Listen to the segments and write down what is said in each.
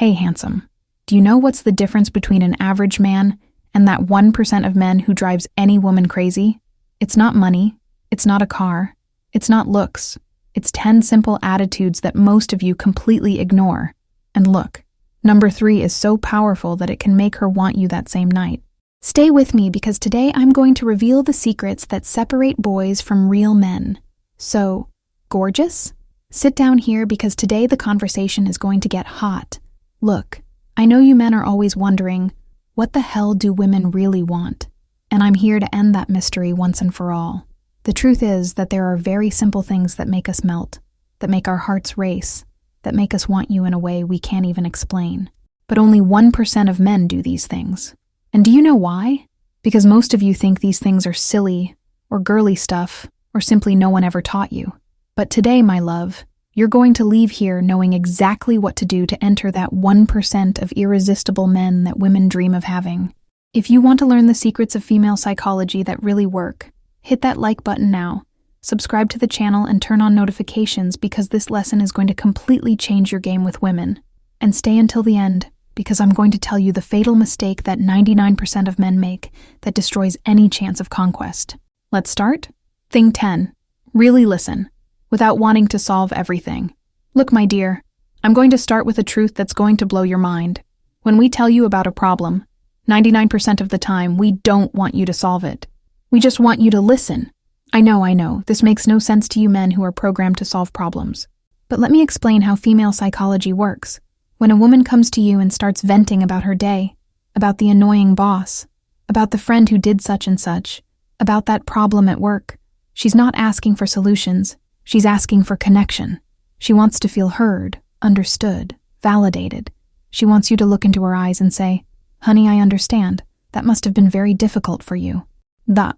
Hey, handsome. Do you know what's the difference between an average man and that 1% of men who drives any woman crazy? It's not money. It's not a car. It's not looks. It's 10 simple attitudes that most of you completely ignore. And look, number 3 is so powerful that it can make her want you that same night. Stay with me because today I'm going to reveal the secrets that separate boys from real men. So, gorgeous? Sit down here because today the conversation is going to get hot. Look, I know you men are always wondering, what the hell do women really want? And I'm here to end that mystery once and for all. The truth is that there are very simple things that make us melt, that make our hearts race, that make us want you in a way we can't even explain. But only 1% of men do these things. And do you know why? Because most of you think these things are silly, or girly stuff, or simply no one ever taught you. But today, my love, you're going to leave here knowing exactly what to do to enter that 1% of irresistible men that women dream of having. If you want to learn the secrets of female psychology that really work, hit that like button now, subscribe to the channel and turn on notifications because this lesson is going to completely change your game with women. And stay until the end, because I'm going to tell you the fatal mistake that 99% of men make that destroys any chance of conquest. Let's start? Thing 10. Really listen, without wanting to solve everything. Look, my dear, I'm going to start with a truth that's going to blow your mind. When we tell you about a problem, 99% of the time, we don't want you to solve it. We just want you to listen. I know, this makes no sense to you men who are programmed to solve problems. But let me explain how female psychology works. When a woman comes to you and starts venting about her day, about the annoying boss, about the friend who did such and such, about that problem at work, she's not asking for solutions, she's asking for connection. She wants to feel heard, understood, validated. She wants you to look into her eyes and say, "Honey, I understand. That must have been very difficult for you." But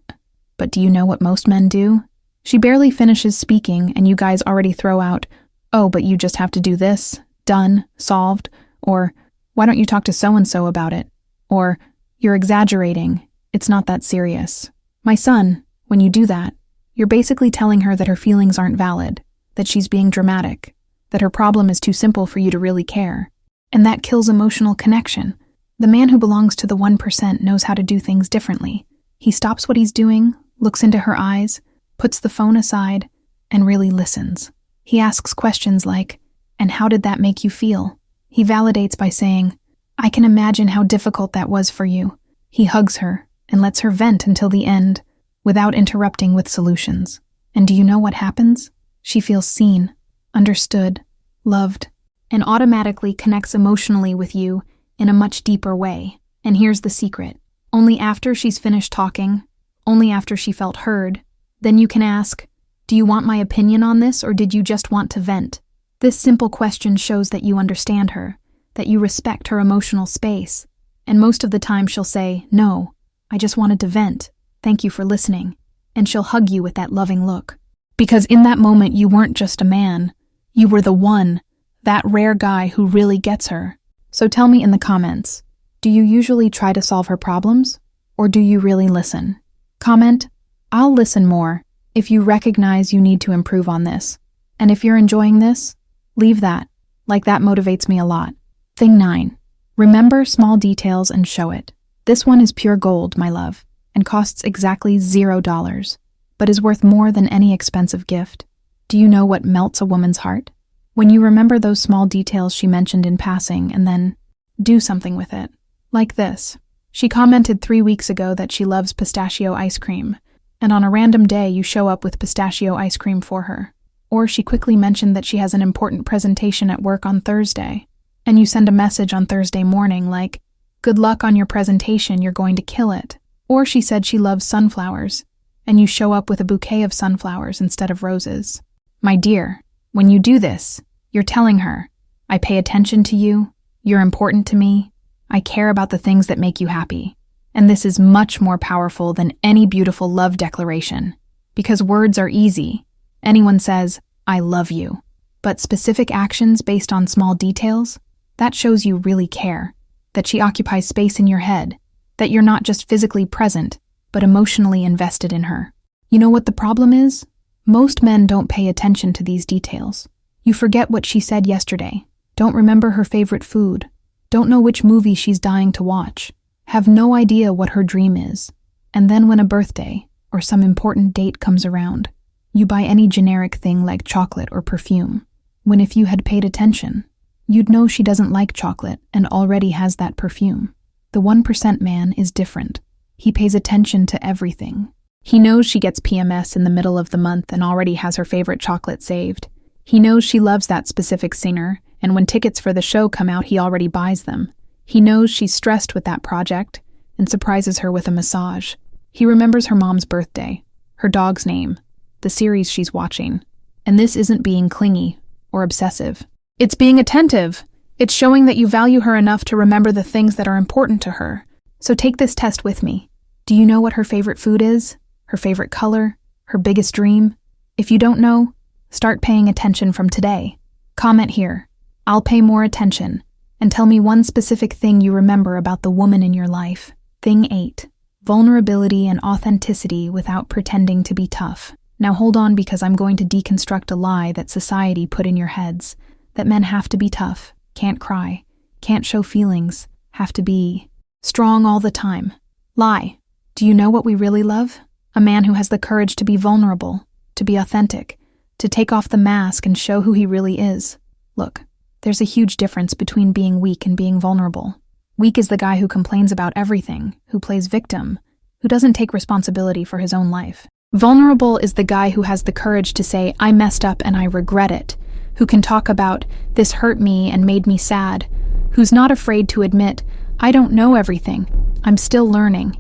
do you know what most men do? She barely finishes speaking and you guys already throw out, "Oh, but you just have to do this. Done, solved," or "Why don't you talk to so-and-so about it?" or "You're exaggerating, it's not that serious." My son, when you do that, you're basically telling her that her feelings aren't valid, that she's being dramatic, that her problem is too simple for you to really care. And that kills emotional connection. The man who belongs to the 1% knows how to do things differently. He stops what he's doing, looks into her eyes, puts the phone aside, and really listens. He asks questions like, "And how did that make you feel?" He validates by saying, "I can imagine how difficult that was for you." He hugs her and lets her vent until the end, without interrupting with solutions. And do you know what happens? She feels seen, understood, loved, and automatically connects emotionally with you in a much deeper way. And here's the secret. Only after she's finished talking, only after she felt heard, then you can ask, "Do you want my opinion on this or did you just want to vent?" This simple question shows that you understand her, that you respect her emotional space, and most of the time she'll say, "No, I just wanted to vent. Thank you for listening." And she'll hug you with that loving look. Because in that moment you weren't just a man, you were the one, that rare guy who really gets her. So tell me in the comments, do you usually try to solve her problems, or do you really listen? Comment, "I'll listen more," if you recognize you need to improve on this. And if you're enjoying this, leave that, like that motivates me a lot. Thing 9. Remember small details and show it. This one is pure gold, my love, and costs exactly $0, but is worth more than any expensive gift. Do you know what melts a woman's heart? When you remember those small details she mentioned in passing and then do something with it. Like this. She commented 3 weeks ago that she loves pistachio ice cream, and on a random day you show up with pistachio ice cream for her. Or she quickly mentioned that she has an important presentation at work on Thursday, and you send a message on Thursday morning like, "Good luck on your presentation, you're going to kill it." Or she said she loves sunflowers, and you show up with a bouquet of sunflowers instead of roses. My dear, when you do this, you're telling her, "I pay attention to you, you're important to me, I care about the things that make you happy." And this is much more powerful than any beautiful love declaration, because words are easy. Anyone says, "I love you." But specific actions based on small details, that shows you really care, that she occupies space in your head, that you're not just physically present, but emotionally invested in her. You know what the problem is? Most men don't pay attention to these details. You forget what she said yesterday, don't remember her favorite food, don't know which movie she's dying to watch, have no idea what her dream is. And then when a birthday or some important date comes around, you buy any generic thing like chocolate or perfume, when if you had paid attention, you'd know she doesn't like chocolate and already has that perfume. The 1% man is different. He pays attention to everything. He knows she gets PMS in the middle of the month and already has her favorite chocolate saved. He knows she loves that specific singer, and when tickets for the show come out, he already buys them. He knows she's stressed with that project and surprises her with a massage. He remembers her mom's birthday, her dog's name, the series she's watching. And this isn't being clingy or obsessive. It's being attentive. It's showing that you value her enough to remember the things that are important to her. So take this test with me. Do you know what her favorite food is? Her favorite color? Her biggest dream? If you don't know, start paying attention from today. Comment here. I'll pay more attention. And tell me one specific thing you remember about the woman in your life. Thing 8. Vulnerability and authenticity without pretending to be tough. Now hold on, because I'm going to deconstruct a lie that society put in your heads. That men have to be tough, can't cry, can't show feelings, have to be strong all the time. Lie. Do you know what we really love? A man who has the courage to be vulnerable, to be authentic, to take off the mask and show who he really is. Look, there's a huge difference between being weak and being vulnerable. Weak is the guy who complains about everything, who plays victim, who doesn't take responsibility for his own life. Vulnerable is the guy who has the courage to say, I messed up and I regret it, who can talk about, this hurt me and made me sad, who's not afraid to admit, I don't know everything, I'm still learning.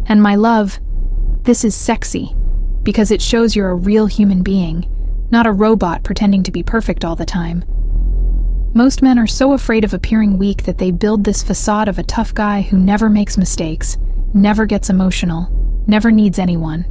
And my love, this is sexy, because it shows you're a real human being, not a robot pretending to be perfect all the time. Most men are so afraid of appearing weak that they build this facade of a tough guy who never makes mistakes, never gets emotional, never needs anyone.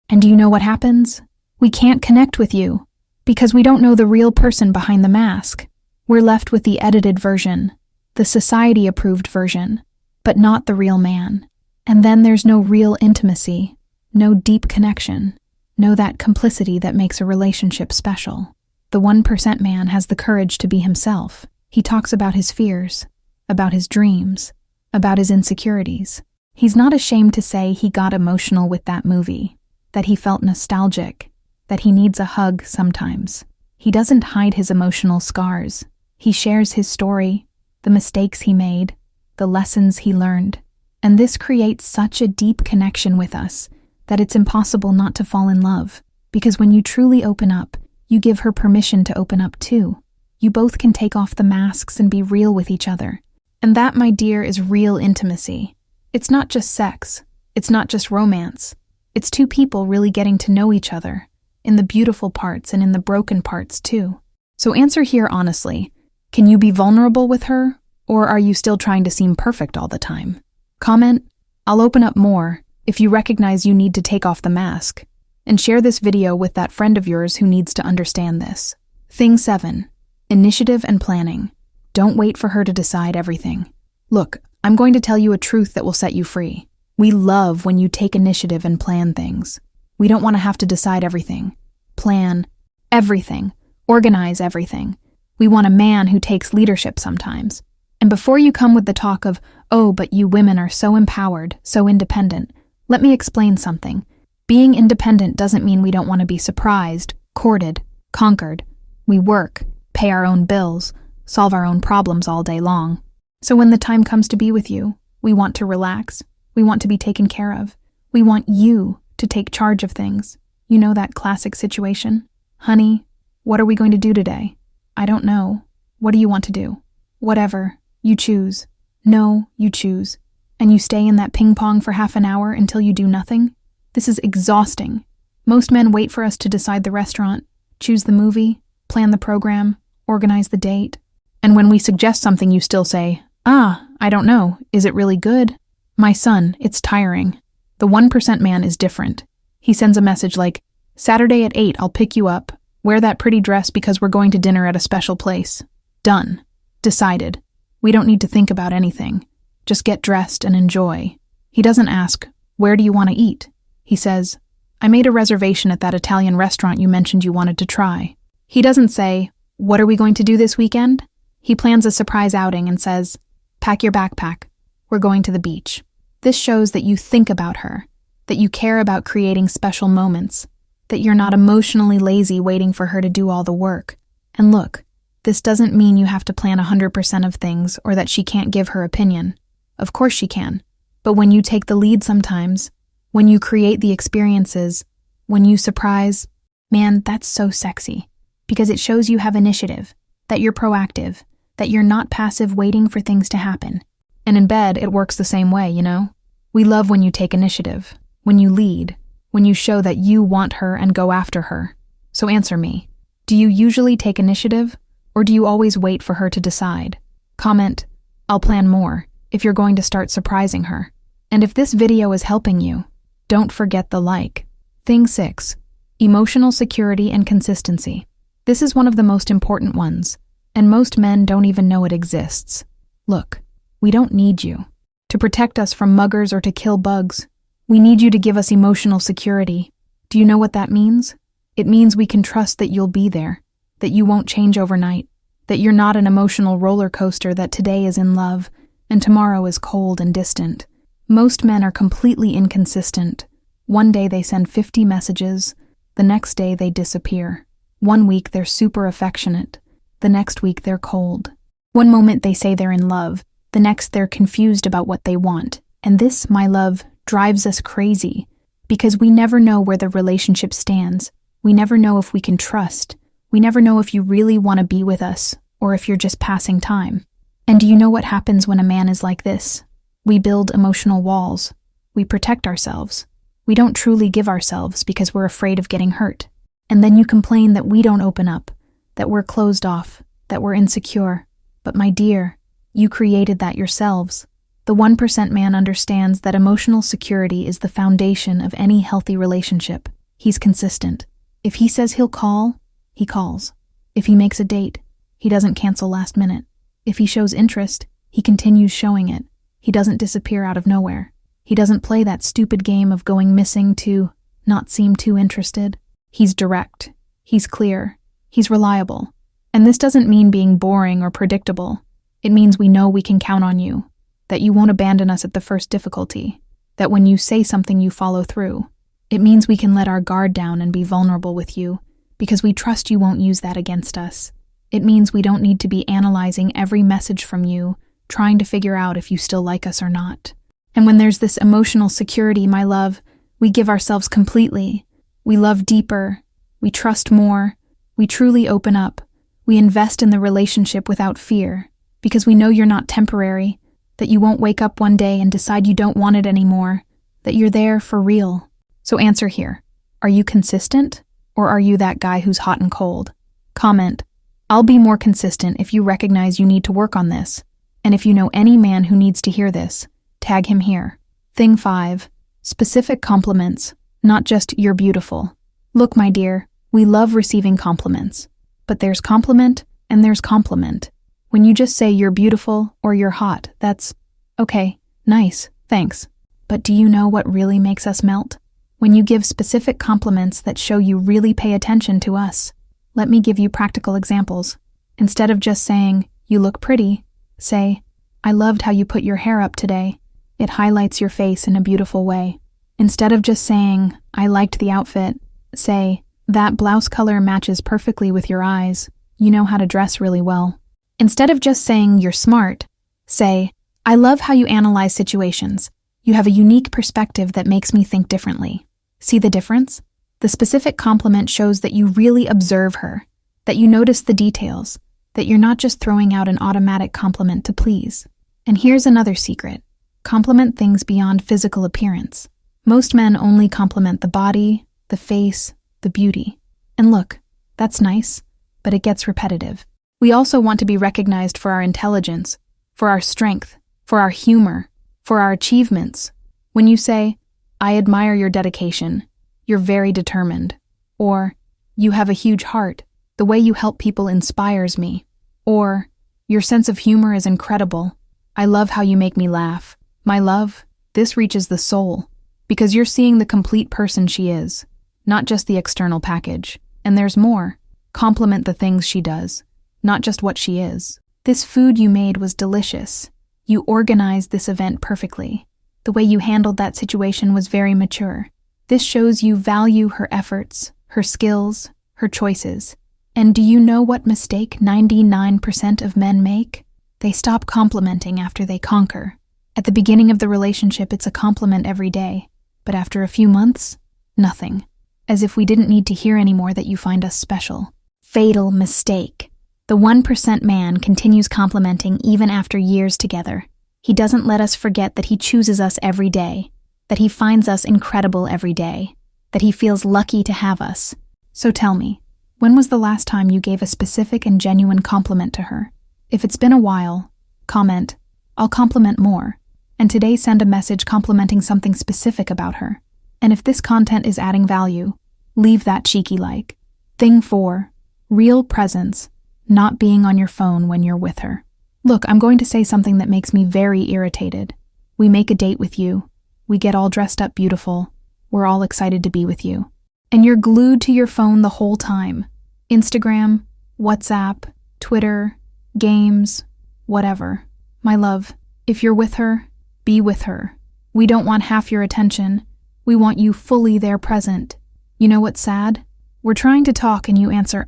And do you know what happens? We can't connect with you, because we don't know the real person behind the mask. We're left with the edited version, the society-approved version, but not the real man. And then there's no real intimacy, no deep connection, no that complicity that makes a relationship special. The 1% man has the courage to be himself. He talks about his fears, about his dreams, about his insecurities. He's not ashamed to say he got emotional with that movie, that he felt nostalgic, that he needs a hug sometimes. He doesn't hide his emotional scars. He shares his story, the mistakes he made, the lessons he learned. And this creates such a deep connection with us that it's impossible not to fall in love, because when you truly open up, you give her permission to open up too. You both can take off the masks and be real with each other. And that, my dear, is real intimacy. It's not just sex. It's not just romance. It's two people really getting to know each other, in the beautiful parts and in the broken parts too. So answer here honestly. Can you be vulnerable with her, or are you still trying to seem perfect all the time? Comment, I'll open up more if you recognize you need to take off the mask. And share this video with that friend of yours who needs to understand this. Thing 7. Initiative and planning. Don't wait for her to decide everything. Look, I'm going to tell you a truth that will set you free. We love when you take initiative and plan things. We don't want to have to decide everything, plan everything, organize everything. We want a man who takes leadership sometimes. And before you come with the talk of, oh, but you women are so empowered, so independent, let me explain something. Being independent doesn't mean we don't want to be surprised, courted, conquered. We work, pay our own bills, solve our own problems all day long. So when the time comes to be with you, we want to relax. We want to be taken care of. We want you to take charge of things. You know that classic situation? Honey, what are we going to do today? I don't know. What do you want to do? Whatever. You choose. No, you choose. And you stay in that ping pong for half an hour until you do nothing? This is exhausting. Most men wait for us to decide the restaurant, choose the movie, plan the program, organize the date. And when we suggest something, you still say, I don't know. Is it really good? My son, it's tiring. The 1% man is different. He sends a message like, Saturday at 8, I'll pick you up. Wear that pretty dress because we're going to dinner at a special place. Done. Decided. We don't need to think about anything. Just get dressed and enjoy. He doesn't ask, where do you want to eat? He says, I made a reservation at that Italian restaurant you mentioned you wanted to try. He doesn't say, what are we going to do this weekend? He plans a surprise outing and says, "Pack your backpack. We're going to the beach." This shows that you think about her, that you care about creating special moments, that you're not emotionally lazy waiting for her to do all the work. And look, this doesn't mean you have to plan 100% of things or that she can't give her opinion. Of course she can. But when you take the lead sometimes, when you create the experiences, when you surprise, man, that's so sexy. Because it shows you have initiative, that you're proactive, that you're not passive waiting for things to happen. And in bed, it works the same way, you know? We love when you take initiative, when you lead, when you show that you want her and go after her. So answer me. Do you usually take initiative, or do you always wait for her to decide? Comment, "I'll plan more," if you're going to start surprising her. And if this video is helping you, don't forget the like. Thing 6. Emotional security and consistency. This is one of the most important ones, and most men don't even know it exists. Look, we don't need you to protect us from muggers or to kill bugs. We need you to give us emotional security. Do you know what that means? It means we can trust that you'll be there, that you won't change overnight, that you're not an emotional roller coaster that today is in love and tomorrow is cold and distant. Most men are completely inconsistent. One day they send 50 messages, the next day they disappear. One week they're super affectionate, the next week they're cold. One moment they say they're in love, the next they're confused about what they want. And this, my love, drives us crazy, because we never know where the relationship stands. We never know if we can trust. We never know if you really want to be with us, or if you're just passing time. And do you know what happens when a man is like this? We build emotional walls. We protect ourselves. We don't truly give ourselves because we're afraid of getting hurt. And then you complain that we don't open up, that we're closed off, that we're insecure. But my dear, you created that yourselves. The 1% man understands that emotional security is the foundation of any healthy relationship. He's consistent. If he says he'll call, he calls. If he makes a date, he doesn't cancel last minute. If he shows interest, he continues showing it. He doesn't disappear out of nowhere. He doesn't play that stupid game of going missing to not seem too interested. He's direct. He's clear. He's reliable. And this doesn't mean being boring or predictable. It means we know we can count on you, that you won't abandon us at the first difficulty, that when you say something you follow through. It means we can let our guard down and be vulnerable with you, because we trust you won't use that against us. It means we don't need to be analyzing every message from you, trying to figure out if you still like us or not. And when there's this emotional security, my love, we give ourselves completely. We love deeper. We trust more. We truly open up. We invest in the relationship without fear, because we know you're not temporary, that you won't wake up one day and decide you don't want it anymore, that you're there for real. So answer here. Are you consistent, or are you that guy who's hot and cold? Comment, "I'll be more consistent if you recognize you need to work on this." And if you know any man who needs to hear this, tag him here. Thing 5. Specific compliments, not just "you're beautiful." Look, my dear, we love receiving compliments. But there's compliment and there's compliment. When you just say "you're beautiful" or "you're hot," that's okay, nice, thanks. But do you know what really makes us melt? When you give specific compliments that show you really pay attention to us. Let me give you practical examples. Instead of just saying, "You look pretty," say, "I loved how you put your hair up today. It highlights your face in a beautiful way." Instead of just saying, "I liked the outfit," say, "That blouse color matches perfectly with your eyes. You know how to dress really well." Instead of just saying, "You're smart," say, "I love how you analyze situations. You have a unique perspective that makes me think differently." See the difference? The specific compliment shows that you really observe her, that you notice the details, that you're not just throwing out an automatic compliment to please. And here's another secret. Compliment things beyond physical appearance. Most men only compliment the body, the face, the beauty. And look, that's nice, but it gets repetitive. We also want to be recognized for our intelligence, for our strength, for our humor, for our achievements. When you say, "I admire your dedication, you're very determined," or "You have a huge heart, the way you help people inspires me," or "Your sense of humor is incredible, I love how you make me laugh," my love, this reaches the soul, because you're seeing the complete person she is, not just the external package. And there's more. Compliment the things she does, not just what she is. This food you made was delicious. You organized this event perfectly. The way you handled that situation was very mature. This shows you value her efforts, her skills, her choices. And do you know what mistake 99% of men make? They stop complimenting after they conquer. At the beginning of the relationship, it's a compliment every day. But after a few months, nothing. As if we didn't need to hear anymore that you find us special. Fatal mistake. The 1% man continues complimenting even after years together. He doesn't let us forget that he chooses us every day, that he finds us incredible every day, that he feels lucky to have us. So tell me, when was the last time you gave a specific and genuine compliment to her? If it's been a while, comment, "I'll compliment more," and today send a message complimenting something specific about her. And if this content is adding value, leave that cheeky like. Thing 4, real presence, not being on your phone when you're with her. Look, I'm going to say something that makes me very irritated. We make a date with you. We get all dressed up beautiful. We're all excited to be with you. And you're glued to your phone the whole time. Instagram, WhatsApp, Twitter, games, whatever. My love, if you're with her, be with her. We don't want half your attention. We want you fully there present. You know what's sad? We're trying to talk and you answer,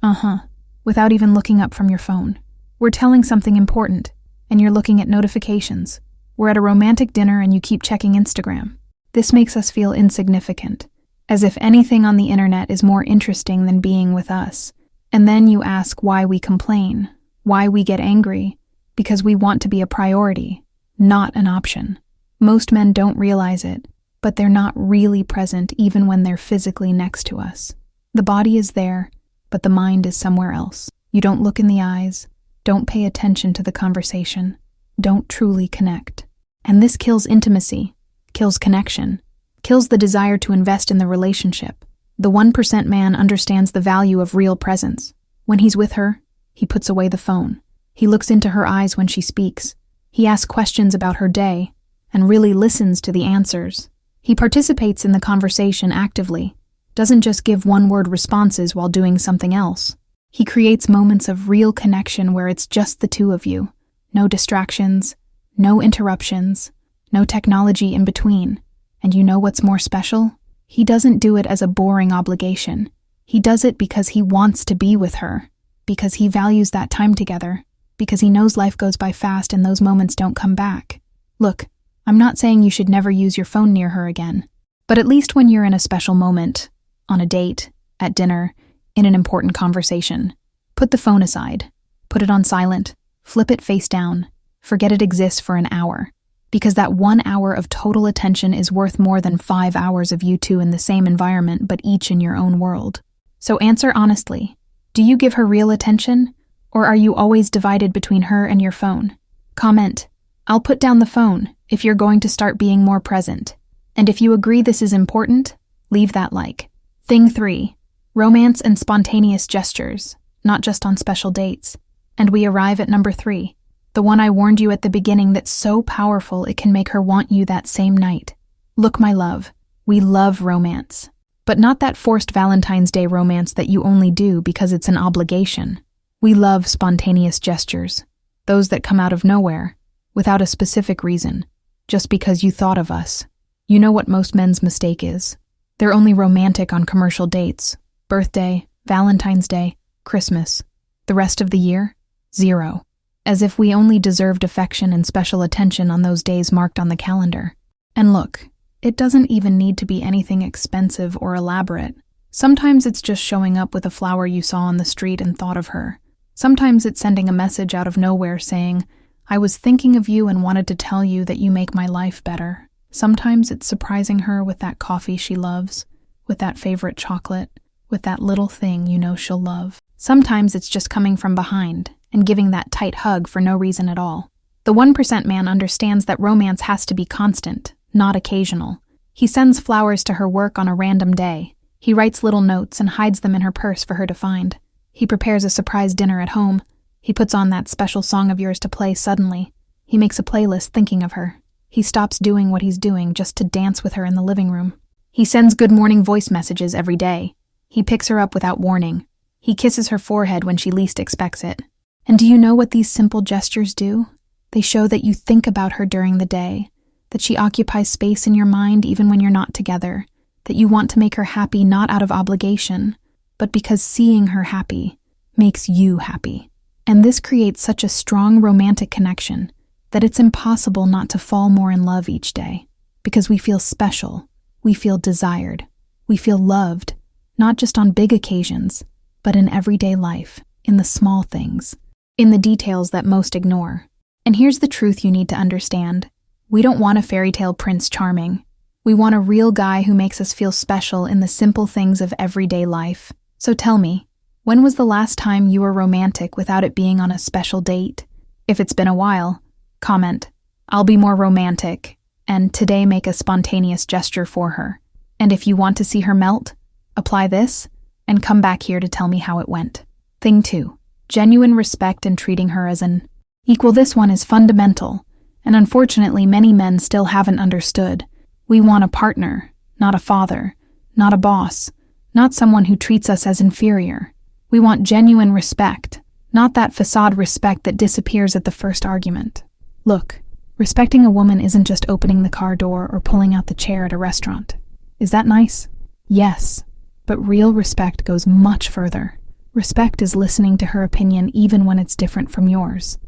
without even looking up from your phone. We're telling something important, and you're looking at notifications. We're at a romantic dinner and you keep checking Instagram. This makes us feel insignificant, as if anything on the internet is more interesting than being with us. And then you ask why we complain, why we get angry, because we want to be a priority, not an option. Most men don't realize it, but they're not really present even when they're physically next to us. The body is there, but the mind is somewhere else. You don't look in the eyes, don't pay attention to the conversation, don't truly connect. And this kills intimacy, kills connection, kills the desire to invest in the relationship. The 1% man understands the value of real presence. When he's with her, he puts away the phone. He looks into her eyes when she speaks. He asks questions about her day and really listens to the answers. He participates in the conversation actively, doesn't just give one-word responses while doing something else. He creates moments of real connection where it's just the two of you. No distractions, no interruptions, no technology in between. And you know what's more special? He doesn't do it as a boring obligation. He does it because he wants to be with her, because he values that time together, because he knows life goes by fast and those moments don't come back. Look, I'm not saying you should never use your phone near her again, but at least when you're in a special moment, on a date, at dinner, in an important conversation, put the phone aside, put it on silent, flip it face down, forget it exists for an hour, because that 1 hour of total attention is worth more than 5 hours of you two in the same environment but each in your own world. So answer honestly, do you give her real attention, or are you always divided between her and your phone? Comment, "I'll put down the phone," if you're going to start being more present. And if you agree this is important, leave that like. Thing 3, romance and spontaneous gestures, not just on special dates. And we arrive at number 3, the one I warned you at the beginning that's so powerful it can make her want you that same night. Look, my love, we love romance. But not that forced Valentine's Day romance that you only do because it's an obligation. We love spontaneous gestures, those that come out of nowhere, without a specific reason, just because you thought of us. You know what most men's mistake is? They're only romantic on commercial dates, birthday, Valentine's Day, Christmas. The rest of the year? Zero. As if we only deserved affection and special attention on those days marked on the calendar. And look, it doesn't even need to be anything expensive or elaborate. Sometimes it's just showing up with a flower you saw on the street and thought of her. Sometimes it's sending a message out of nowhere saying, "I was thinking of you and wanted to tell you that you make my life better." Sometimes it's surprising her with that coffee she loves, with that favorite chocolate, with that little thing you know she'll love. Sometimes it's just coming from behind and giving that tight hug for no reason at all. The 1% man understands that romance has to be constant, not occasional. He sends flowers to her work on a random day. He writes little notes and hides them in her purse for her to find. He prepares a surprise dinner at home. He puts on that special song of yours to play suddenly. He makes a playlist thinking of her. He stops doing what he's doing just to dance with her in the living room. He sends good morning voice messages every day. He picks her up without warning. He kisses her forehead when she least expects it. And do you know what these simple gestures do? They show that you think about her during the day, that she occupies space in your mind even when you're not together, that you want to make her happy not out of obligation, but because seeing her happy makes you happy. And this creates such a strong romantic connection that it's impossible not to fall more in love each day, because we feel special, we feel desired, we feel loved, not just on big occasions, but in everyday life, in the small things, in the details that most ignore. And here's the truth you need to understand. We don't want a fairy tale Prince Charming. We want a real guy who makes us feel special in the simple things of everyday life. So tell me, when was the last time you were romantic without it being on a special date? If it's been a while, comment, "I'll be more romantic," and today make a spontaneous gesture for her. And if you want to see her melt, apply this and come back here to tell me how it went. Thing 2, genuine respect and treating her as an equal. This one is fundamental, and unfortunately many men still haven't understood. We want a partner, not a father, not a boss, not someone who treats us as inferior. We want genuine respect, not that facade respect that disappears at the first argument. Look, respecting a woman isn't just opening the car door or pulling out the chair at a restaurant. Is that nice? Yes, but real respect goes much further. Respect is listening to her opinion even when it's different from yours.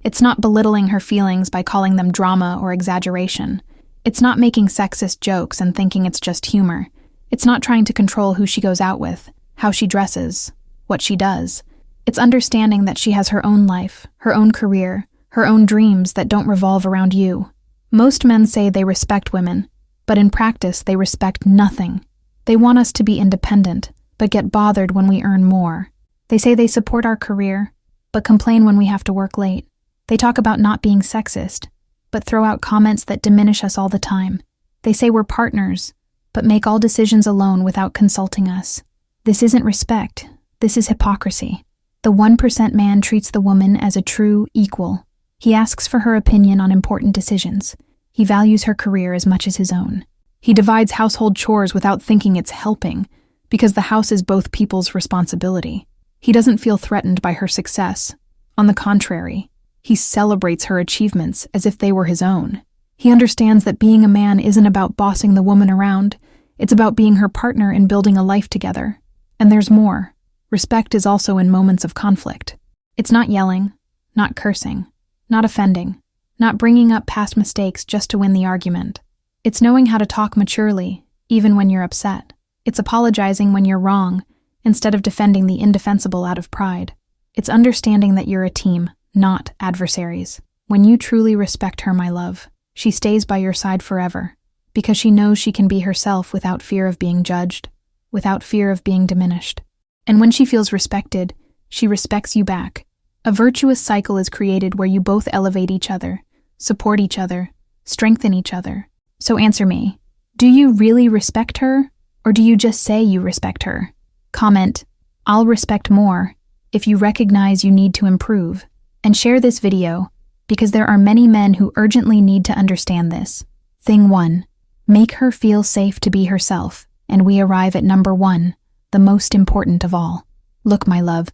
It's not belittling her feelings by calling them drama or exaggeration. It's not making sexist jokes and thinking it's just humor. It's not trying to control who she goes out with, how she dresses, what she does. It's understanding that she has her own life, her own career, her own dreams that don't revolve around you. Most men say they respect women, but in practice they respect nothing. They want us to be independent, but get bothered when we earn more. They say they support our career, but complain when we have to work late. They talk about not being sexist, but throw out comments that diminish us all the time. They say we're partners, but make all decisions alone without consulting us. This isn't respect. This is hypocrisy. The 1% man treats the woman as a true equal. He asks for her opinion on important decisions. He values her career as much as his own. He divides household chores without thinking it's helping, because the house is both people's responsibility. He doesn't feel threatened by her success. On the contrary, he celebrates her achievements as if they were his own. He understands that being a man isn't about bossing the woman around. It's about being her partner in building a life together. And there's more. Respect is also in moments of conflict. It's not yelling, not cursing, not offending, not bringing up past mistakes just to win the argument. It's knowing how to talk maturely, even when you're upset. It's apologizing when you're wrong, instead of defending the indefensible out of pride. It's understanding that you're a team, not adversaries. When you truly respect her, my love, she stays by your side forever, because she knows she can be herself without fear of being judged, without fear of being diminished. And when she feels respected, she respects you back. A virtuous cycle is created where you both elevate each other, support each other, strengthen each other. So answer me, do you really respect her, or do you just say you respect her? Comment, "I'll respect more," if you recognize you need to improve. And share this video, because there are many men who urgently need to understand this. Thing 1, make her feel safe to be herself, and we arrive at number 1, the most important of all. Look, my love,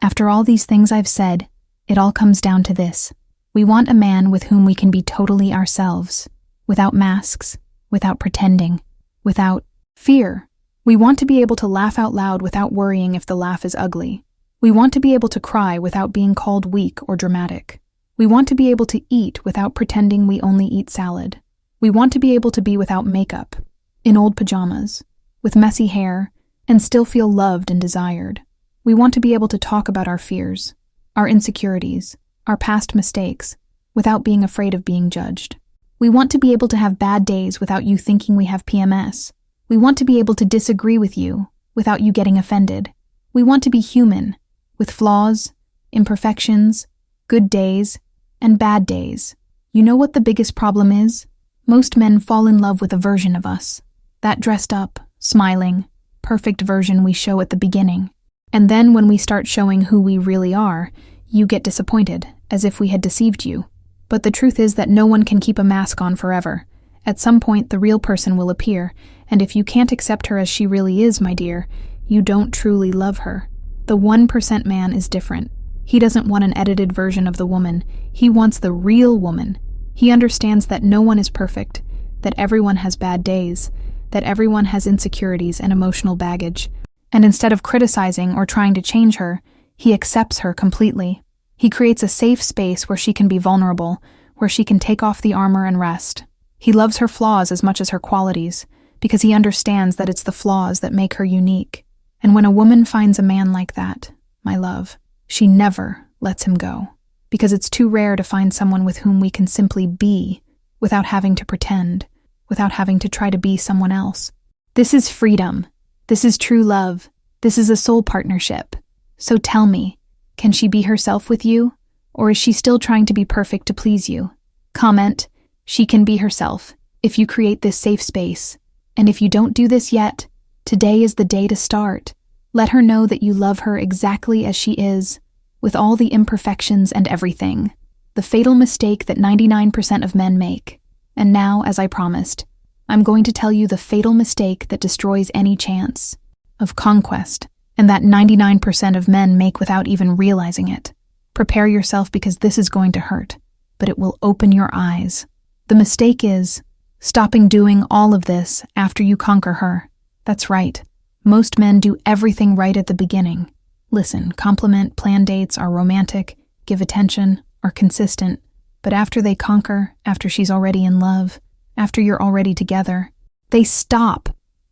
after all these things I've said, it all comes down to this. We want a man with whom we can be totally ourselves, without masks, without pretending, without fear. We want to be able to laugh out loud without worrying if the laugh is ugly. We want to be able to cry without being called weak or dramatic. We want to be able to eat without pretending we only eat salad. We want to be able to be without makeup, in old pajamas, with messy hair, and still feel loved and desired. We want to be able to talk about our fears, our insecurities, our past mistakes, without being afraid of being judged. We want to be able to have bad days without you thinking we have PMS. We want to be able to disagree with you without you getting offended. We want to be human, with flaws, imperfections, good days, and bad days. You know what the biggest problem is? Most men fall in love with a version of us. That dressed up, smiling, perfect version we show at the beginning. And then when we start showing who we really are, you get disappointed, as if we had deceived you. But the truth is that no one can keep a mask on forever. At some point, the real person will appear, and if you can't accept her as she really is, my dear, you don't truly love her. The 1% man is different. He doesn't want an edited version of the woman. He wants the real woman. He understands that no one is perfect, that everyone has bad days, that everyone has insecurities and emotional baggage. And instead of criticizing or trying to change her, he accepts her completely. He creates a safe space where she can be vulnerable, where she can take off the armor and rest. He loves her flaws as much as her qualities, because he understands that it's the flaws that make her unique. And when a woman finds a man like that, my love, she never lets him go, because it's too rare to find someone with whom we can simply be, without having to pretend, without having to try to be someone else. This is freedom. This is true love. This is a soul partnership. So tell me, can she be herself with you, or is she still trying to be perfect to please you? Comment, she can be herself, if you create this safe space. And if you don't do this yet, today is the day to start. Let her know that you love her exactly as she is, with all the imperfections and everything. The fatal mistake that 99% of men make. And now, as I promised, I'm going to tell you the fatal mistake that destroys any chance of conquest, and that 99% of men make without even realizing it. Prepare yourself, because this is going to hurt, but it will open your eyes. The mistake is stopping doing all of this after you conquer her. That's right. Most men do everything right at the beginning. Listen, compliment, plan dates, are romantic, give attention, are consistent. But after they conquer, after she's already in love, after you're already together, they stop,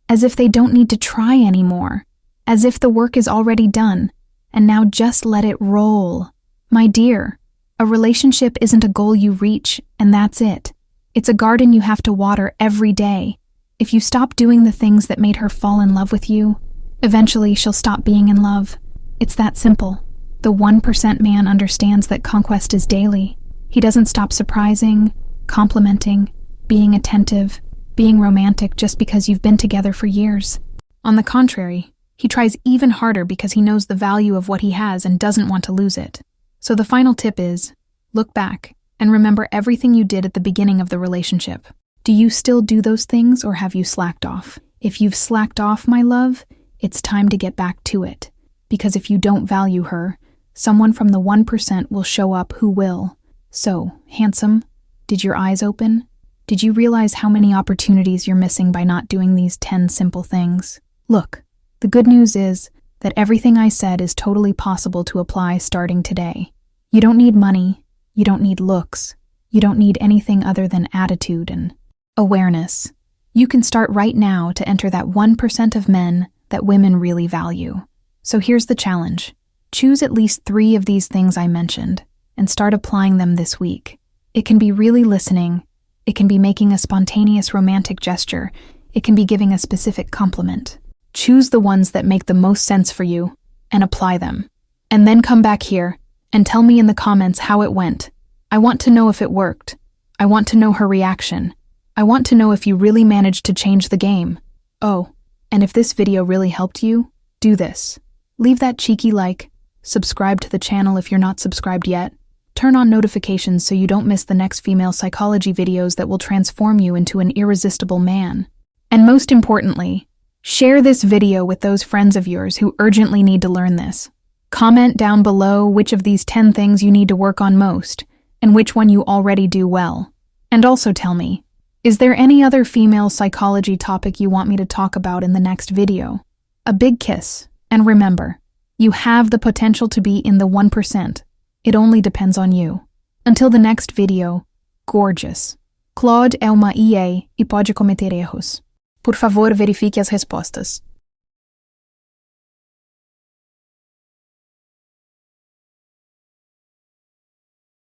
as if they don't need to try anymore, as if the work is already done, and now just let it roll. My dear, a relationship isn't a goal you reach, and that's it. It's a garden you have to water every day. If you stop doing the things that made her fall in love with you, eventually she'll stop being in love. It's that simple. The 1% man understands that conquest is daily. He doesn't stop surprising, complimenting, being attentive, being romantic just because you've been together for years. On the contrary, he tries even harder because he knows the value of what he has and doesn't want to lose it. So the final tip is, look back and remember everything you did at the beginning of the relationship. Do you still do those things, or have you slacked off? If you've slacked off, my love, it's time to get back to it. Because if you don't value her, someone from the 1% will show up who will. So, handsome, did your eyes open? Did you realize how many opportunities you're missing by not doing these 10 simple things? Look, the good news is that everything I said is totally possible to apply starting today. You don't need money, you don't need looks, you don't need anything other than attitude and awareness. You can start right now to enter that 1% of men that women really value. So here's the challenge. Choose at least 3 of these things I mentioned and start applying them this week. It can be really listening. It can be making a spontaneous romantic gesture. It can be giving a specific compliment. Choose the ones that make the most sense for you and apply them. And then come back here and tell me in the comments how it went. I want to know if it worked. I want to know her reaction. I want to know if you really managed to change the game. Oh, and if this video really helped you, do this. Leave that cheeky like, subscribe to the channel if you're not subscribed yet, turn on notifications so you don't miss the next female psychology videos that will transform you into an irresistible man. And most importantly, share this video with those friends of yours who urgently need to learn this. Comment down below which of these 10 things you need to work on most, and which one you already do well. And also tell me, is there any other female psychology topic you want me to talk about in the next video? A big kiss, and remember, you have the potential to be in the 1%. It only depends on you. Until the next video, gorgeous. Claude é uma IA e pode cometer erros. Por favor, verifique as respostas.